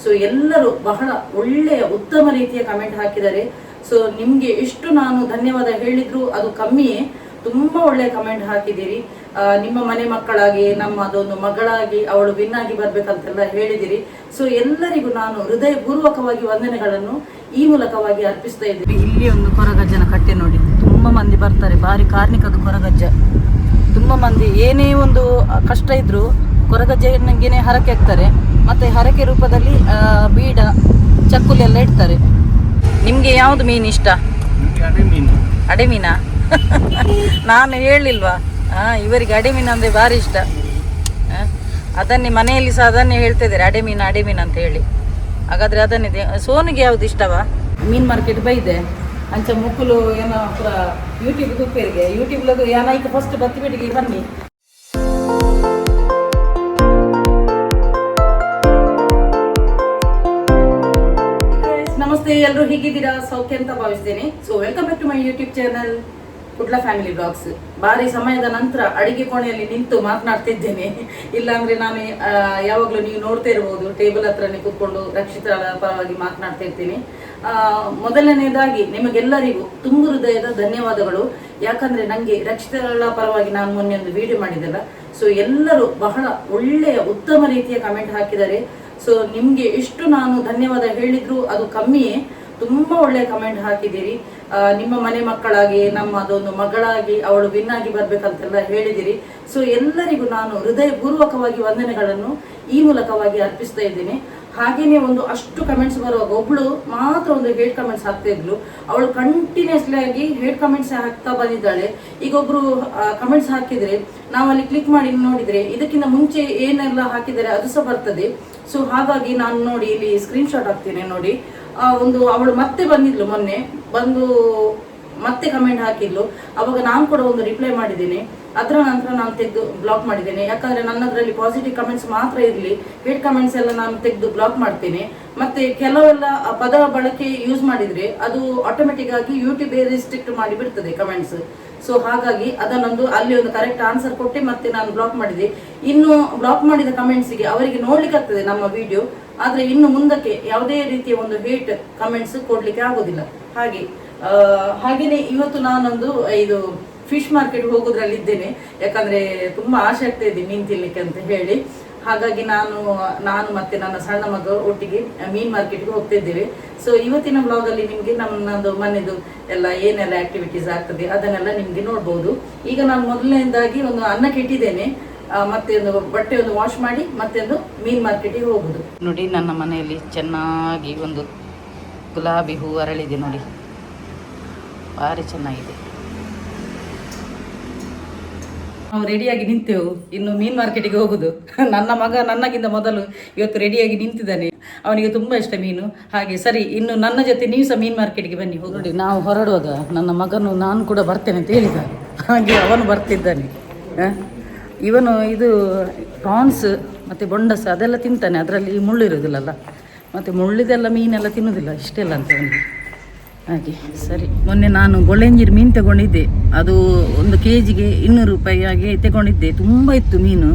So ಎಲ್ಲರೂ ಬಹಳ ಒಳ್ಳೆಯ ಉತ್ತಮ ರೀತಿಯ ಕಮೆಂಟ್ ಹಾಕಿದ್ದಾರೆ. ಸೊ ನಿಮ್ಗೆ ಎಷ್ಟು ನಾನು ಧನ್ಯವಾದ ಹೇಳಿದ್ರು ಅದು ಕಮ್ಮಿಯೇ. ತುಂಬಾ ಒಳ್ಳೆಯ ಕಮೆಂಟ್ ಹಾಕಿದ್ದೀರಿ. ನಿಮ್ಮ ಮನೆ ಮಕ್ಕಳಾಗಿ ನಮ್ಮದೊಂದು ಮಗಳಾಗಿ ಅವಳು ವಿನ್ ಆಗಿ ಬರ್ಬೇಕಂತೆಲ್ಲ ಹೇಳಿದಿರಿ. ಸೊ ಎಲ್ಲರಿಗೂ ನಾನು ಹೃದಯಪೂರ್ವಕವಾಗಿ ವಂದನೆಗಳನ್ನು ಈ ಮೂಲಕವಾಗಿ ಅರ್ಪಿಸ್ತಾ ಇದ್ದೀನಿ. ಇಲ್ಲಿ ಒಂದು ಕೊರಗಜ್ಜನ ಕಟ್ಟೆ ನೋಡಿ, ತುಂಬಾ ಮಂದಿ ಬರ್ತಾರೆ. ಭಾರಿ ಕಾರ್ಮಿಕದ ಕೊರಗಜ್ಜ. ತುಂಬಾ ಮಂದಿ ಏನೇ ಒಂದು ಕಷ್ಟ ಇದ್ರು ಕೊರಗಜ್ಜನಿಗೆ ಹರಕೆ ಹಾಕ್ತಾರೆ. ಮತ್ತೆ ಹರಕೆ ರೂಪದಲ್ಲಿ ಬೀಡ ಚಕ್ಕುಲಿ ಎಲ್ಲ ಇಡ್ತಾರೆ. ನಿಮ್ಗೆ ಯಾವ್ದು ಮೀನು ಇಷ್ಟ? ಅಡೆ ಮೀನಾ? ನಾನು ಹೇಳಿಲ್ವಾ ಇವರಿಗೆ ಅಡೆ ಮೀನು ಅಂದ್ರೆ ಭಾರಿ ಇಷ್ಟ. ಅದನ್ನೇ ಮನೆಯಲ್ಲಿ ಸಹ ಅದನ್ನೇ ಹೇಳ್ತಿದ್ದಾರೆ, ಅಡೆ ಮೀನು ಅಂತ ಹೇಳಿ. ಹಾಗಾದ್ರೆ ಅದನ್ನಿದೆ. ಸೋನಿಗೆ ಯಾವ್ದು ಇಷ್ಟವಾ? ಮೀನ್ ಮಾರ್ಕೆಟ್ ಬೈದೆ ಅಂಚ ಮುಕ್ಕುಲು ಏನೋ ಪೂರ ಯೂಟ್ಯೂಬ್ ತುಪ್ಪೇರಿಗೆ ಯೂಟ್ಯೂಬ್ ಏನಾಯ್ತು ಫಸ್ಟ್ ಬತ್ತಿಬಿಟ್ಟಿಗೆ ಬನ್ನಿ. ನಮಸ್ತೆ, ಎಲ್ಲರೂ ಹೇಗಿದ್ದೀರಾ? ಸೌಖ್ಯ ಅಂತ ಭಾವಿಸ್ತೇನೆ. So welcome back to my YouTube channel Kudla family vlogs. ಭಾರಿ ಸಮಯದ ನಂತರ ಅಡಿಗೆ ಕೋಣೆಯಲ್ಲಿ ನಿಂತು ಮಾತನಾಡ್ತಿದ್ದೇನೆ. ಇಲ್ಲಾಂದ್ರೆ ನಾನು ಯಾವಾಗಲೂ ನೀವು ನೋಡ್ತಾ ಇರ್ಬೋದು, ಟೇಬಲ್ ಹತ್ರನೇ ಕೂತ್ಕೊಂಡು ರಕ್ಷಿತರ ಪರವಾಗಿ ಮಾತನಾಡ್ತಾ ಇರ್ತೀನಿ. ಮೊದಲನೇದಾಗಿ ನಿಮಗೆಲ್ಲರಿಗೂ ತುಂಬು ಹೃದಯದ ಧನ್ಯವಾದಗಳು. ಯಾಕಂದ್ರೆ ನಂಗೆ ರಕ್ಷಿತರ ಪರವಾಗಿ ನಾನು ಮೊನ್ನೆ ಒಂದು ವಿಡಿಯೋ ಮಾಡಿದ್ದೆಲ್ಲ. ಸೊ ಎಲ್ಲರೂ ಬಹಳ ಒಳ್ಳೆಯ ಉತ್ತಮ ರೀತಿಯ ಕಮೆಂಟ್ ಹಾಕಿದ್ದಾರೆ. ಸೊ ನಿಮ್ಗೆ ಎಷ್ಟು ನಾನು ಧನ್ಯವಾದ ಹೇಳಿದ್ರು ಅದು ಕಮ್ಮಿಯೇ. ತುಂಬಾ ಒಳ್ಳೆಯ ಕಮೆಂಟ್ ಹಾಕಿದ್ದೀರಿ. ನಿಮ್ಮ ಮನೆ ಮಕ್ಕಳಾಗಿ ನಮ್ಮದೊಂದು ಮಗಳಾಗಿ ಅವಳು ವಿನ್ ಆಗಿ ಬರ್ಬೇಕಂತೆಲ್ಲ ಹೇಳಿದಿರಿ. ಸೊ ಎಲ್ಲರಿಗೂ ನಾನು ಹೃದಯಪೂರ್ವಕವಾಗಿ ವಂದನೆಗಳನ್ನು ಈ ಮೂಲಕವಾಗಿ ಅರ್ಪಿಸ್ತಾ ಇದ್ದೀನಿ. ಹಾಗೇನೆ ಒಂದು ಅಷ್ಟು ಕಮೆಂಟ್ಸ್ ಬರುವಾಗ ಒಬ್ಳು ಮಾತ್ರ ಒಂದು ಹೇಟ್ ಕಮೆಂಟ್ಸ್ ಹಾಕ್ತಾ ಇದ್ಲು. ಅವಳು ಕಂಟಿನ್ಯೂಸ್ಲಿ ಆಗಿ ಹೇಟ್ ಕಮೆಂಟ್ಸ್ ಹಾಕ್ತಾ ಬಂದಿದ್ದಾಳೆ. ಈಗ ಒಬ್ರು ಕಮೆಂಟ್ಸ್ ಹಾಕಿದ್ರೆ ನಾವಲ್ಲಿ ಕ್ಲಿಕ್ ಮಾಡಿ ನೋಡಿದ್ರೆ ಇದಕ್ಕಿಂತ ಮುಂಚೆ ಏನೆಲ್ಲ ಹಾಕಿದರೆ ಅದು ಸಹ ಬರ್ತದೆ. ಸೊ ಹಾಗಾಗಿ ನಾನು ನೋಡಿ ಇಲ್ಲಿ ಸ್ಕ್ರೀನ್ ಶಾಟ್ ಹಾಕ್ತೇನೆ ನೋಡಿ. ಒಂದು ಅವಳು ಮತ್ತೆ ಬಂದಿದ್ಲು, ಮೊನ್ನೆ ಬಂದು ಮತ್ತೆ ಕಮೆಂಟ್ ಹಾಕಿದ್ಲು. ಅವಾಗ ನಾನು ಕೂಡ ಒಂದು ರಿಪ್ಲೈ ಮಾಡಿದ್ದೇನೆ. ಅದರ ನಂತರ ನಾನು ತೆಗೆದು ಬ್ಲಾಕ್ ಮಾಡಿದ್ದೇನೆ. ಯಾಕಂದ್ರೆ ನನ್ನದ್ರಲ್ಲಿ ಪಾಸಿಟಿವ್ ಕಮೆಂಟ್ಸ್ ಮಾತ್ರ ಇರಲಿ, ಹೇಟ್ ಕಮೆಂಟ್ಸ್ ಎಲ್ಲ ನಾನು ತೆಗೆದು ಬ್ಲಾಕ್ ಮಾಡ್ತೇನೆ. ಮತ್ತೆ ಕೆಲವೆಲ್ಲ ಪದ ಬಳಕೆ ಯೂಸ್ ಮಾಡಿದ್ರೆ ಅದು ಆಟೋಮೆಟಿಕ್ ಆಗಿ ಯೂಟ್ಯೂಬ್ ರಿಸ್ಟ್ರಿಕ್ಟ್ ಮಾಡಿ ಬಿಡ್ತದೆ ಕಮೆಂಟ್ಸ್. ಸೊ ಹಾಗಾಗಿ ಅದನ್ನೊಂದು ಅಲ್ಲಿ ಒಂದು ಕರೆಕ್ಟ್ ಆನ್ಸರ್ ಕೊಟ್ಟು ಮತ್ತೆ ನಾನು ಬ್ಲಾಕ್ ಮಾಡಿದೆ. ಇನ್ನು ಬ್ಲಾಕ್ ಮಾಡಿದ ಕಮೆಂಟ್ಸ್ಗೆ ಅವರಿಗೆ ನೋಡ್ಲಿಕ್ಕೆ ಆಗ್ತದೆ ನಮ್ಮ ವಿಡಿಯೋ, ಆದ್ರೆ ಇನ್ನು ಮುಂದಕ್ಕೆ ಯಾವುದೇ ರೀತಿಯ ಒಂದು ಹೇಟ್ ಕಮೆಂಟ್ಸ್ ಕೊಡ್ಲಿಕ್ಕೆ ಆಗೋದಿಲ್ಲ. ಹಾಗೇನೆ ಇವತ್ತು ನಾನೊಂದು ಇದು ಫಿಶ್ ಮಾರ್ಕೆಟ್ ಹೋಗೋದ್ರಲ್ಲಿ ಇದ್ದೇನೆ. ಯಾಕಂದ್ರೆ ತುಂಬಾ ಆಸೆ ಆಗ್ತಾ ಇದೆ ಮೀನ್ ತಿನ್ಲಿಕ್ಕೆ ಅಂತ ಹೇಳಿ. ಹಾಗಾಗಿ ನಾನು ಮತ್ತೆ ನನ್ನ ಸಣ್ಣ ಮಗ ಒಟ್ಟಿಗೆ ಮೀನ್ ಮಾರ್ಕೆಟ್ಗೆ ಹೋಗ್ತಾ ಇದ್ದೇವೆ. ಸೊ ಇವತ್ತಿನ ಬ್ಲಾಗ್ ಅಲ್ಲಿ ನಿಮ್ಗೆ ನನ್ನದು ಮನೆದು ಎಲ್ಲ ಏನೆಲ್ಲ ಆಕ್ಟಿವಿಟೀಸ್ ಆಗ್ತದೆ ಅದನ್ನೆಲ್ಲ ನಿಮ್ಗೆ ನೋಡ್ಬೋದು. ಈಗ ನಾನು ಮೊದಲನೇದಾಗಿ ಒಂದು ಅನ್ನಕ್ಕೆ ಇಟ್ಟಿದ್ದೇನೆ, ಮತ್ತೆ ಒಂದು ಬಟ್ಟೆ ಒಂದು ವಾಶ್ ಮಾಡಿ ಮತ್ತೆ ಒಂದು ಮೀನ್ ಮಾರ್ಕೆಟಿಗೆ ಹೋಗುದು. ನೋಡಿ ನನ್ನ ಮನೆಯಲ್ಲಿ ಚೆನ್ನಾಗಿ ಒಂದು ಗುಲಾಬಿ ಹೂ ಅರಳಿದೆ ನೋಡಿ, ಭಾರಿ ಚೆನ್ನಾಗಿದೆ. ನಾವು ರೆಡಿಯಾಗಿ ನಿಂತೆವು, ಇನ್ನು ಮೀನ್ ಮಾರ್ಕೆಟಿಗೆ ಹೋಗುದು. ನನ್ನ ಮಗ ನನ್ನಗಿಂತ ಮೊದಲು ಇವತ್ತು ರೆಡಿಯಾಗಿ ನಿಂತಿದ್ದಾನೆ. ಅವನಿಗೆ ತುಂಬಾ ಇಷ್ಟ ಮೀನು. ಹಾಗೆ ಸರಿ, ಇನ್ನು ನನ್ನ ಜೊತೆ ನೀವು ಸಹ ಮೀನ್ ಮಾರ್ಕೆಟ್ಗೆ ಬನ್ನಿ. ನೋಡಿ ನಾವು ಹೊರಡುವಾಗ ನನ್ನ ಮಗನು ನಾನು ಕೂಡ ಬರ್ತೇನೆ ಅಂತ ಹೇಳಿದ. ಹಾಗೆ ಅವನು ಬರ್ತಿದ್ದಾನೆ. ಇವನು ಇದು ಪ್ರಾನ್ಸ್ ಮತ್ತು ಬೊಂಡಸ್ ಅದೆಲ್ಲ ತಿಂತಾನೆ. ಅದರಲ್ಲಿ ಮುಳ್ಳು ಇರೋದಿಲ್ಲಲ್ಲ, ಮತ್ತು ಮುಳ್ಳಿದೆಲ್ಲ ಮೀನೆಲ್ಲ ತಿನ್ನೋದಿಲ್ಲ, ಇಷ್ಟೆಲ್ಲ ಅಂತ ಅವನಿಗೆ. ಹಾಗೆ ಸರಿ, ಮೊನ್ನೆ ನಾನು ಗೊಳೆಂಜೀರು ಮೀನು ತಗೊಂಡಿದ್ದೆ. ಅದು ಒಂದು ಕೆಜಿಗೆ 200 ರೂಪಾಯಿ ಹಾಗೆ ತಗೊಂಡಿದ್ದೆ. ತುಂಬ ಇತ್ತು ಮೀನು.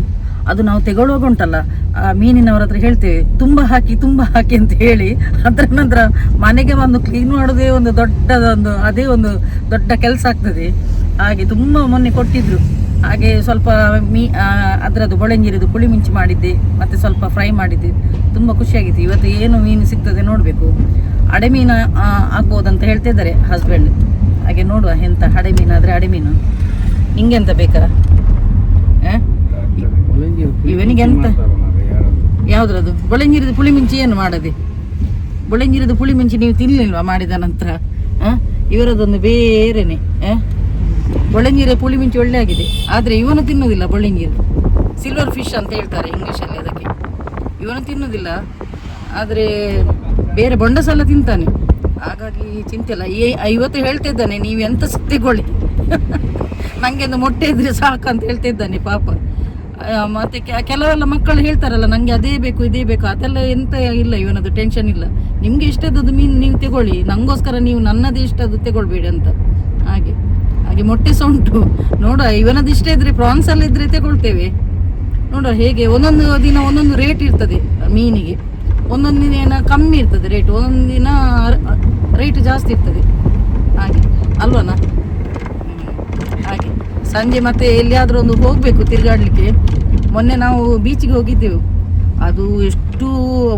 ಅದು ನಾವು ತಗೊಳ್ಳುವಾಗ ಉಂಟಲ್ಲ, ಆ ಮೀನಿನವರ ಹತ್ರ ಹೇಳ್ತೇವೆ ತುಂಬ ಹಾಕಿ ಅಂತ ಹೇಳಿ. ಅದರ ನಂತರ ಮನೆಗೆ ಬಂದು ಕ್ಲೀನ್ ಮಾಡೋದೇ ಒಂದು ಅದೇ ಒಂದು ದೊಡ್ಡ ಕೆಲಸ ಆಗ್ತದೆ. ಹಾಗೆ ತುಂಬ ಮೊನ್ನೆ ಕೊಟ್ಟಿದ್ರು. ಹಾಗೆ ಸ್ವಲ್ಪ ಅದರದ್ದು ಗೊಳೆಂಜೀರದು ಪುಳಿ ಮಿಂಚು ಮಾಡಿದ್ದೆ, ಮತ್ತು ಸ್ವಲ್ಪ ಫ್ರೈ ಮಾಡಿದ್ದೆ. ತುಂಬ ಖುಷಿಯಾಗಿತ್ತು. ಇವತ್ತು ಏನು ಮೀನು ಸಿಗ್ತದೆ ನೋಡಬೇಕು. ಅಡೆ ಮೀನು ಆಗ್ಬೋದಂತ ಹೇಳ್ತಿದ್ದಾರೆ ಹಸ್ಬೆಂಡ್. ಹಾಗೆ ನೋಡುವ ಎಂತ ಅಡೆ ಮೀನು ಆದರೆ ಅಡೆ ಮೀನು. ನಿಂಗೆಂತ ಬೇಕಾ? ಇವನಿಗೆ ಎಂತ ಯಾವುದ್ರದ್ದು ಗೊಳೆಂಜೀರದು ಪುಳಿ ಮಿಂಚಿ ಏನು ಮಾಡದೆ? ಗೊಳೆಂಜೀರದು ಪುಳಿ ಮಿಂಚಿ ನೀವು ತಿನ್ನಲಿಲ್ವಾ ಮಾಡಿದ ನಂತರ? ಇವರದೊಂದು ಬೇರೆನೆ. ಬೊಳೆಂಜೀರೆ ಪುಳಿ ಮಿಂಚಿ ಒಳ್ಳೆ ಆಗಿದೆ, ಆದರೆ ಇವನು ತಿನ್ನೋದಿಲ್ಲ. ಬೊಳೆಂಜೀರು ಸಿಲ್ವರ್ ಫಿಶ್ ಅಂತ ಹೇಳ್ತಾರೆ ಇಂಗ್ಲೀಷಲ್ಲಿ ಅದಕ್ಕೆ. ಇವನು ತಿನ್ನೋದಿಲ್ಲ, ಆದರೆ ಬೇರೆ ಬೊಂಡಸೆಲ್ಲ ತಿಂತಾನೆ. ಹಾಗಾಗಿ ಚಿಂತಿಲ್ಲ. ಇವತ್ತು ಹೇಳ್ತಿದ್ದಾನೆ ನೀವು ಎಂತ ತಗೊಳ್ಳಿ, ನನಗೆ ಒಂದು ಮೊಟ್ಟೆ ಇದ್ರೆ ಸಾಕು ಅಂತ ಹೇಳ್ತಿದ್ದಾನೆ ಪಾಪ. ಮತ್ತು ಕೆಲವೆಲ್ಲ ಮಕ್ಕಳು ಹೇಳ್ತಾರಲ್ಲ ನನಗೆ ಅದೇ ಬೇಕು ಇದೇ ಬೇಕು, ಅದೆಲ್ಲ ಎಂತ ಇಲ್ಲ. ಇವನದು ಟೆನ್ಷನ್ ಇಲ್ಲ. ನಿಮಗೆ ಇಷ್ಟದ್ದು ಮೀನು ನೀವು ತಗೊಳ್ಳಿ, ನನಗೋಸ್ಕರ ನೀವು ನನ್ನದೇ ಇಷ್ಟದ್ದು ತಗೊಳ್ಬೇಡಿ ಅಂತ. ಹಾಗೆ ಮೊಟ್ಟೆ ಸಹ ಉಂಟು ನೋಡುವ. ಇವನದ್ದು ಇಷ್ಟ ಇದ್ರೆ ಪ್ರಾನ್ಸ್ ಎಲ್ಲ ಇದ್ರೆ ತಗೊಳ್ತೇವೆ. ನೋಡುವ ಹೇಗೆ ಒಂದೊಂದು ದಿನ ಒಂದೊಂದು ರೇಟ್ ಇರ್ತದೆ ಮೀನಿಗೆ. ಒಂದೊಂದು ದಿನ ಕಮ್ಮಿ ಇರ್ತದೆ ರೇಟ್, ಒಂದೊಂದು ದಿನ ರೇಟ್ ಜಾಸ್ತಿ ಇರ್ತದೆ ಹಾಗೆ ಅಲ್ವನಾ. ಹಾಗೆ ಸಂಜೆ ಮತ್ತೆ ಎಲ್ಲಿಯಾದರೂ ಒಂದು ಹೋಗಬೇಕು ತಿರುಗಾಡಲಿಕ್ಕೆ. ಮೊನ್ನೆ ನಾವು ಬೀಚಿಗೆ ಹೋಗಿದ್ದೆವು. ಅದು ಎಷ್ಟು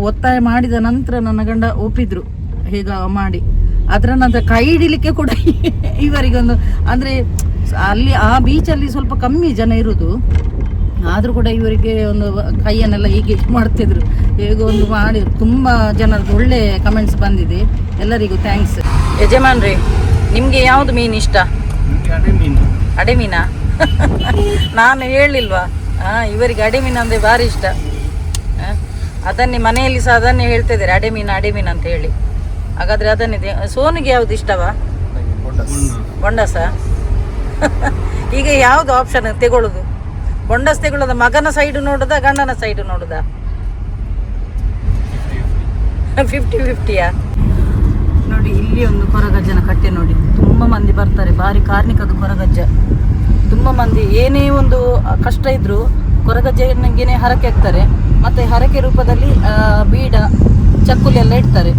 ಒತ್ತಾಯ ಮಾಡಿದ ನಂತರ ನನ್ನ ಗಂಡ ಒಪ್ಪಿದ್ರು ಹೇಗ ಮಾಡಿ. ಅದರ ನಂತರ ಕೈ ಹಿಡಿಲಿಕ್ಕೆ ಕೂಡ ಇವರಿಗೊಂದು ಅಂದರೆ ಅಲ್ಲಿ ಆ ಬೀಚಲ್ಲಿ ಸ್ವಲ್ಪ ಕಮ್ಮಿ ಜನ ಇರೋದು, ಆದರೂ ಕೂಡ ಇವರಿಗೆ ಒಂದು ಕೈಯನ್ನೆಲ್ಲ ಹೀಗೆ ಮಾಡ್ತಿದ್ರು, ಹೇಗೋ ಒಂದು ಮಾಡಿ. ತುಂಬ ಜನರದ್ದು ಒಳ್ಳೆ ಕಮೆಂಟ್ಸ್ ಬಂದಿದೆ, ಎಲ್ಲರಿಗೂ ಥ್ಯಾಂಕ್ಸ್. ಯಜಮಾನ್ರಿ, ನಿಮಗೆ ಯಾವುದು ಮೀನು ಇಷ್ಟ? ಅಡೆ ಮೀನಾ? ನಾನು ಹೇಳಿಲ್ವಾ ಇವರಿಗೆ ಅಡೆ ಮೀನು ಅಂದರೆ ಭಾರಿ ಇಷ್ಟ. ಅದನ್ನೇ ಮನೆಯಲ್ಲಿ ಸಹ ಅದನ್ನೇ ಹೇಳ್ತಿದ್ದಾರೆ, ಅಡೆ ಮೀನು ಅಂತ ಹೇಳಿ. ಹಾಗಾದರೆ ಅದನ್ನಿದೆ. ಸೋನಿಗೆ ಯಾವುದು ಇಷ್ಟವಾ? ಬೊಂಡಸ? ಈಗ ಯಾವುದು ಆಪ್ಷನ್ ತೆಗೊಳ್ಳೋದು? ಬೊಂಡಸ್ ತೆಗೊಳ್ಳೋದ? ಮಗನ ಸೈಡು ನೋಡೋದಾ ಗಂಡನ ಸೈಡು ನೋಡೋದಾ? 50-50ಯಾ? ನೋಡಿ ಇಲ್ಲಿ ಒಂದು ಕೊರಗಜ್ಜನ ಕಟ್ಟೆ ನೋಡಿ, ತುಂಬ ಮಂದಿ ಬರ್ತಾರೆ. ಭಾರಿ ಕಾರ್ಣಿಕದು ಕೊರಗಜ್ಜ. ತುಂಬ ಮಂದಿ ಏನೇ ಒಂದು ಕಷ್ಟ ಇದ್ದರೂ ಕೊರಗಜ್ಜನಿಗೆ ಹರಕೆ ಹಾಕ್ತಾರೆ. ಮತ್ತು ಹರಕೆ ರೂಪದಲ್ಲಿ ಬೀಡ ಚಕ್ಕುಲಿ ಎಲ್ಲ ಇಡ್ತಾರೆ.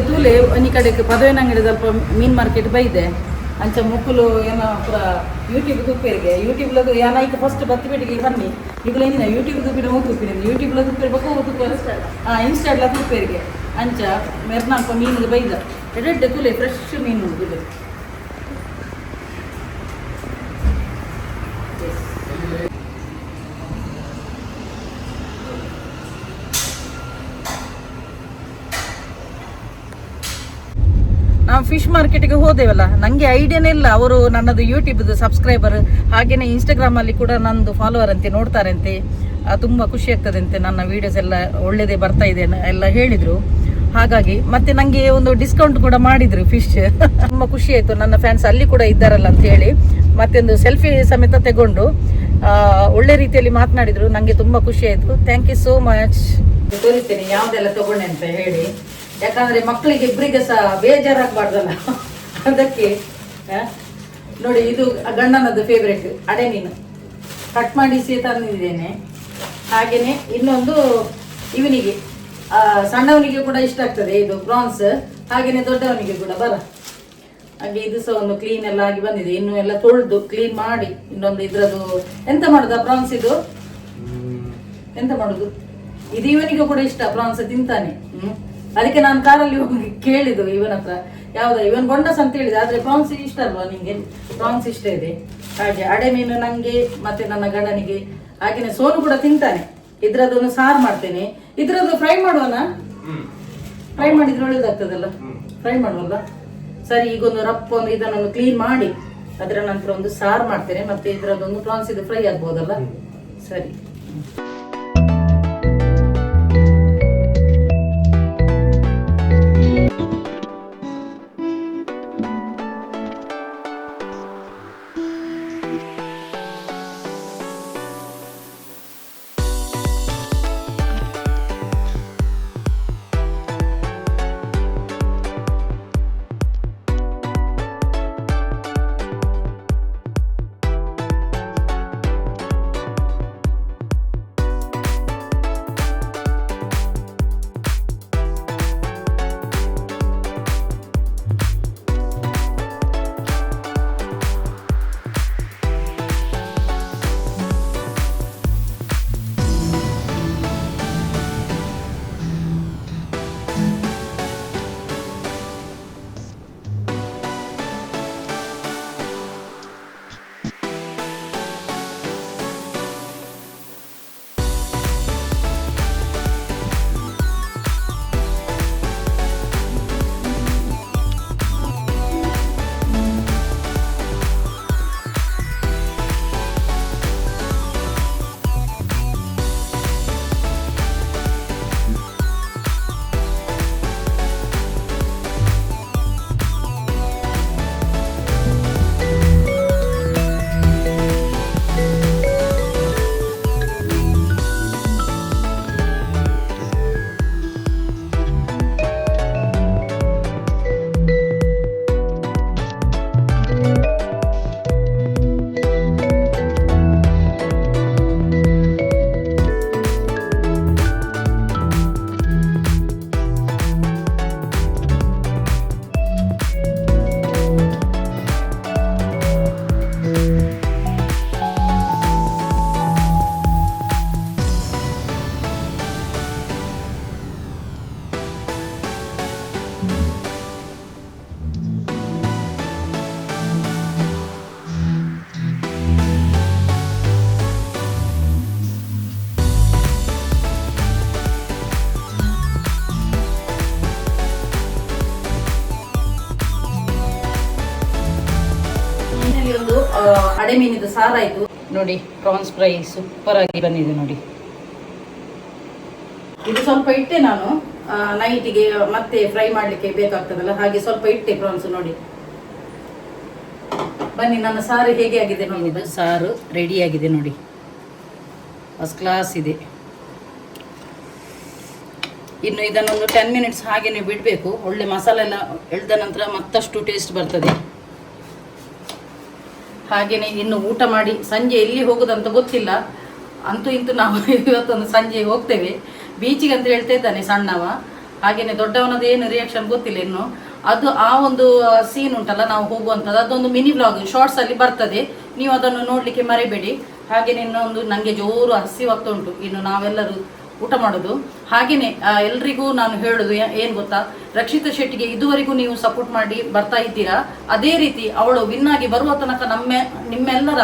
ತೂಲೆ ಒಂಜಿ ಕಡೆಗೆ ಪದವಿನ ಅಂಗಡಿ ಸ್ವಲ್ಪ ಮೀನ್ ಮಾರ್ಕೆಟ್ ಬೈದೆ ಅಂಚ ಮುಕ್ಕುಲು ಏನೋ ಪೂರ ಯೂಟ್ಯೂಬ್ ತುಪ್ಪೇರಿಗೆ ಯೂಟ್ಯೂಬ್ಲದು ಏನಾಯ್ತು ಫಸ್ಟ್ ಬತ್ತಿಬಿಟ್ಟಿಗೆ ಬನ್ನಿ ಈಗಲೇ ಏನಿಲ್ಲ ಯೂಟ್ಯೂಬ್ ತುಪ್ಪಿನ ಮೂಗು ತುಪ್ಪಿನ ಯೂಟ್ಯೂಬ್ಲ ತುಪ್ಪಿರ್ಬೇಕು ತುಪ್ಪ ಇನ್ಸ್ಟಾಗ್ಲ ತುಪ್ಪೇರಿಗೆ ಅಂಚ ಮೆರ್ನಾಲ್ಪ ಮೀನಿಗೆ ಬೈದ ಎಡೆಡ್ಡೆ ತುಲೆ ಫ್ರೆಶ್ ಮೀನು ತುಲೆ. ನಾವು ಫಿಶ್ ಮಾರ್ಕೆಟಿಗೆ ಹೋದೆವಲ್ಲ, ನನಗೆ ಐಡಿಯಾನೇ ಇಲ್ಲ ಅವರು ನನ್ನದು ಯೂಟ್ಯೂಬ್ದು ಸಬ್ಸ್ಕ್ರೈಬರ್, ಹಾಗೆಯೇ ಇನ್ಸ್ಟಾಗ್ರಾಮಲ್ಲಿ ಕೂಡ ನನ್ನದು ಫಾಲೋವರ್ ಅಂತೆ, ನೋಡ್ತಾರಂತೆ. ತುಂಬ ಖುಷಿ ಆಗ್ತದಂತೆ, ನನ್ನ ವೀಡಿಯೋಸ್ ಎಲ್ಲ ಒಳ್ಳೆಯದೇ ಬರ್ತಾ ಇದೆ ಎಲ್ಲ ಹೇಳಿದರು. ಹಾಗಾಗಿ ಮತ್ತೆ ನನಗೆ ಒಂದು ಡಿಸ್ಕೌಂಟ್ ಕೂಡ ಮಾಡಿದರು ಫಿಶ್. ತುಂಬ ಖುಷಿ ಆಯಿತು, ನನ್ನ ಫ್ಯಾನ್ಸ್ ಅಲ್ಲಿ ಕೂಡ ಇದ್ದಾರಲ್ಲ ಅಂತ ಹೇಳಿ. ಮತ್ತೊಂದು ಸೆಲ್ಫಿ ಸಮೇತ ತಗೊಂಡು ಒಳ್ಳೆ ರೀತಿಯಲ್ಲಿ ಮಾತನಾಡಿದರು. ನನಗೆ ತುಂಬ ಖುಷಿ ಆಯಿತು. Thank you so much. ತೋರಿಸ್ತೇನೆ ಯಾವುದೆಲ್ಲ ತಗೊಂಡೆ ಅಂತ ಹೇಳಿ, ಯಾಕಂದರೆ ಮಕ್ಕಳಿಗೆ ಇಬ್ಬರಿಗೆ ಸಹ ಬೇಜಾರಾಗಬಾರ್ದಲ್ಲ, ಅದಕ್ಕೆ. ನೋಡಿ, ಇದು ಗಂಡನದ್ದು ಫೇವ್ರೇಟ್ ಅಡೆ ಮೀನು ಕಟ್ ಮಾಡಿಸಿ ತಂದಿದ್ದೇನೆ. ಹಾಗೆಯೇ ಇನ್ನೊಂದು ಇವನಿಗೆ ಸಣ್ಣವನಿಗೆ ಕೂಡ ಇಷ್ಟ ಆಗ್ತದೆ ಇದು ಪ್ರಾನ್ಸ್, ಹಾಗೆಯೇ ದೊಡ್ಡವನಿಗೆ ಕೂಡ ಬರ ಹಾಗೆ. ಇದು ಸಹ ಒಂದು ಕ್ಲೀನ್ ಎಲ್ಲ ಆಗಿ ಬಂದಿದೆ, ಇನ್ನು ಎಲ್ಲ ತೊಳೆದು ಕ್ಲೀನ್ ಮಾಡಿ. ಇನ್ನೊಂದು ಇದ್ರದ್ದು ಎಂತ ಮಾಡುದ ಪ್ರಾನ್ಸ್, ಇದು ಎಂತ ಮಾಡುದು, ಇದು ಇವನಿಗೆ ಕೂಡ ಇಷ್ಟ, ಪ್ರಾನ್ಸ್ ತಿಂತಾನೆ. ಅದಕ್ಕೆ ನಾನು ಕಾರಲ್ಲಿ ಹೋಗಿ ಕೇಳಿದ್ದು ಇವನ ಹತ್ರ, ಯಾವ್ದು ಇವನ್ ಬೊಂಡಸ್ ಅಂತ ಹೇಳಿದೆ. ಆದ್ರೆ ಪ್ರಾನ್ಸ್ ಇಷ್ಟ ಅಲ್ವಾ ನಿಂಗೆ? ಪ್ರಾನ್ಸ್ ಇಷ್ಟ ಇದೆ. ಹಾಗೆ ಅಡೆ ಮೀನು ನಂಗೆ ಮತ್ತೆ ನನ್ನ ಗಂಡನಿಗೆ, ಹಾಗೇನೆ ಸೋನು ಕೂಡ ತಿಂತಾನೆ. ಇದ್ರದ್ದೊಂದು ಸಾರು ಮಾಡ್ತೇನೆ. ಇದ್ರದ್ದು ಫ್ರೈ ಮಾಡುವನ? ಫ್ರೈ ಮಾಡಿದ್ರೆ ಒಳ್ಳೇದಾಗ್ತದಲ್ಲ, ಫ್ರೈ ಮಾಡುವಲ್ಲ. ಸರಿ, ಈಗೊಂದು ರಪ್ಪ ಒಂದು ಇದನ್ನು ಕ್ಲೀನ್ ಮಾಡಿ ಅದರ ನಂತರ ಒಂದು ಸಾರು ಮಾಡ್ತೇನೆ. ಮತ್ತೆ ಇದ್ರದ್ದೊಂದು ಪ್ರಾನ್ಸ್ ಇದು ಫ್ರೈ ಆಗ್ಬೋದಲ್ಲ. ಸರಿ. ಮೀನಿದು ಸಾರಾಯಿತು ನೋಡಿ. ಪ್ರಾನ್ಸ್ ಫ್ರೈ ಸೂಪರ್ ಆಗಿ ಬಂದಿದೆ ನೋಡಿ. ಇದು ಸ್ವಲ್ಪ ಇಟ್ಟೆ ನಾನು ನೈಟಿಗೆ ಮತ್ತೆ ಫ್ರೈ ಮಾಡಲಿಕ್ಕೆ ಬೇಕಾಗ್ತದಲ್ಲ, ಹಾಗೆ ಸ್ವಲ್ಪ ಇಟ್ಟೆ ಪ್ರಾನ್ಸ್ ನೋಡಿ. ಬನ್ನಿ ನನ್ನ ಸಾರು ಹೇಗೆ ಆಗಿದೆ ನೋಡಿ. ಸಾರು ರೆಡಿ ಆಗಿದೆ ನೋಡಿ, ಫಸ್ಟ್ ಕ್ಲಾಸ್ ಇದೆ. ಇನ್ನು ಇದನ್ನೊಂದು 10 ಮಿನಿಟ್ಸ್ ಹಾಗೇನೆ ಬಿಡಬೇಕು. ಒಳ್ಳೆ ಮಸಾಲೆ ಎಲ್ಲ ಎಳ್ದ ನಂತರ ಮತ್ತಷ್ಟು ಟೇಸ್ಟ್ ಬರ್ತದೆ. ಹಾಗೇನೆ ಇನ್ನು ಊಟ ಮಾಡಿ ಸಂಜೆ ಎಲ್ಲಿ ಹೋಗೋದಂತ ಗೊತ್ತಿಲ್ಲ. ಅಂತೂ ಇಂತೂ ನಾವು ಇವತ್ತೊಂದು ಸಂಜೆ ಹೋಗ್ತೇವೆ ಬೀಚಿಗೆ ಅಂತ ಹೇಳ್ತಾ ಇದ್ದಾನೆ ಸಣ್ಣವ. ಹಾಗೇನೆ ದೊಡ್ಡವನದ್ದು ಏನು ರಿಯಾಕ್ಷನ್ ಗೊತ್ತಿಲ್ಲ ಇನ್ನು. ಅದು ಆ ಒಂದು ಸೀನ್ ಉಂಟಲ್ಲ ನಾವು ಹೋಗುವಂಥದ್ದು, ಅದೊಂದು ಮಿನಿ ವ್ಲಾಗ್ ಶಾರ್ಟ್ಸ್ ಅಲ್ಲಿ ಬರ್ತದೆ, ನೀವು ಅದನ್ನು ನೋಡ್ಲಿಕ್ಕೆ ಮರಿಬೇಡಿ. ಹಾಗೇನೆ ಇನ್ನೊಂದು ನನಗೆ ಜೋರು ಹಸಿವಾಗ್ತಾ ಉಂಟು, ಇನ್ನು ನಾವೆಲ್ಲರೂ ಊಟ ಮಾಡೋದು. ಹಾಗೇನೆ ಎಲ್ರಿಗೂ ನಾನು ಹೇಳೋದು ಏನು ಗೊತ್ತಾ, ರಕ್ಷಿತಾ ಶೆಟ್ಟಿಗೆ ಇದುವರೆಗೂ ನೀವು ಸಪೋರ್ಟ್ ಮಾಡಿ ಬರ್ತಾ ಇದ್ದೀರಾ, ಅದೇ ರೀತಿ ಅವಳು ವಿನ್ ಆಗಿ ಬರುವ ತನಕ ನಿಮ್ಮೆಲ್ಲರ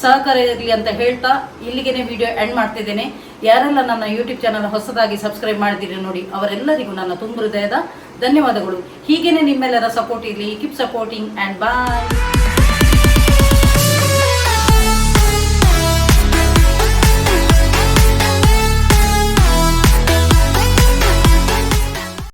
ಸಹಕಾರ ಇರಲಿ ಅಂತ ಹೇಳ್ತಾ ಇಲ್ಲಿಗೆ ವಿಡಿಯೋ ಎಂಡ್ ಮಾಡ್ತಿದ್ದೇನೆ. ಯಾರೆಲ್ಲ ನನ್ನ ಯೂಟ್ಯೂಬ್ ಚಾನಲ್ ಹೊಸದಾಗಿ ಸಬ್ಸ್ಕ್ರೈಬ್ ಮಾಡಿದ್ದೀರಿ ನೋಡಿ, ಅವರೆಲ್ಲರಿಗೂ ನನ್ನ ತುಂಬ ಹೃದಯದ ಧನ್ಯವಾದಗಳು. ಹೀಗೇನೆ ನಿಮ್ಮೆಲ್ಲರ ಸಪೋರ್ಟ್ ಇರಲಿ. Keep supporting and bye.